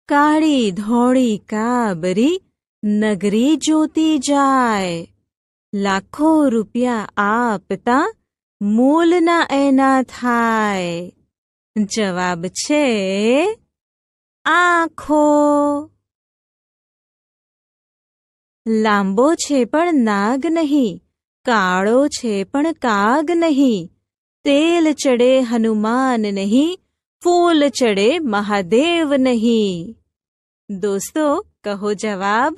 કાળી ધોળી કાબરી નગરી જોતી જાય. લાખો રૂપિયા આપતા મૂલ ના એના થાય. જવાબ છે આંખો. લાંબો છે પણ નાગ નહીં, કાળો છે પણ કાગ નહીં. તેલ ચડે હનુમાન નહીં, ફૂલ ચડે મહાદેવ નહીં. દોસ્તો કહો જવાબ.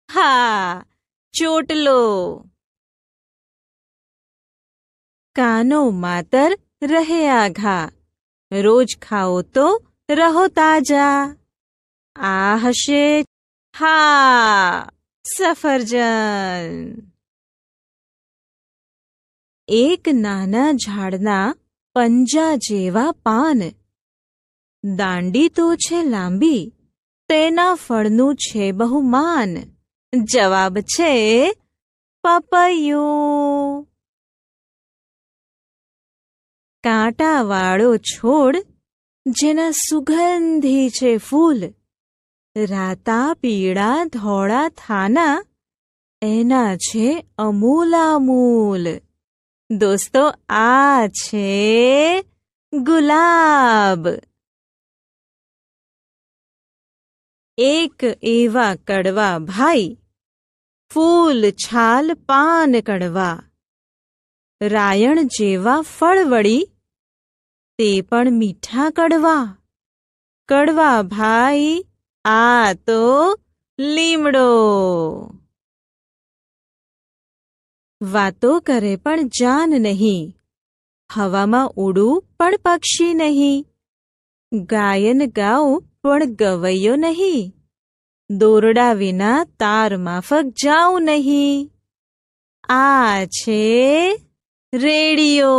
હા, ચોટલો. કાનો માતર રહે આઘા, રોજ ખાઓ તો રહો તાજા. આ હશે હા, સફરજન. એક નાના ઝાડના પંજા જેવા પાન, દાંડી તો છે લાંબી, તેના ફળનું છે બહુમાન. જવાબ છે પપૈયું. કાંટાવાળો છોડ, જેના સુગંધી છે ફૂલ, રાતા પીળા ધોળા થાના, એના છે અમૂલામૂલ. દોસ્તો આ છે ગુલાબ. એક એવા કડવા ભાઈ, ફૂલ છાલ પાન કડવા. રાયણ જેવા ફળ વળી, તે પણ મીઠા કડવા. કડવા ભાઈ આ તો લીમડો. વાતો કરે પણ જાન નહીં, હવામાં ઉડું પણ પક્ષી નહીં. ગાયન ગાઉં પણ ગવૈયો નહીં, દોરડા વિના તાર માફક જાઉં નહીં. આ છે રેડિયો.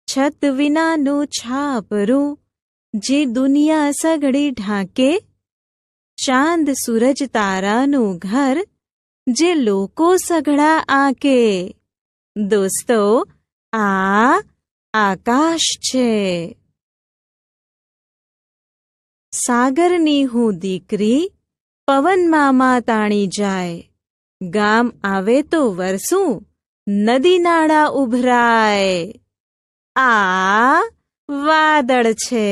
છત વિનાનું છાપરું, જે દુનિયા સઘળી ઢાંકે. ચાંદ સૂરજ તારાનું ઘર, જે લોકો સઘળા આંકે. દોસ્તો આ આકાશ છે. સાગરની હું દીકરી, પવન મામા તાણી જાય. ગામ આવે તો વરસું, નદી નાળા ઉભરાય. આ વાદળ છે.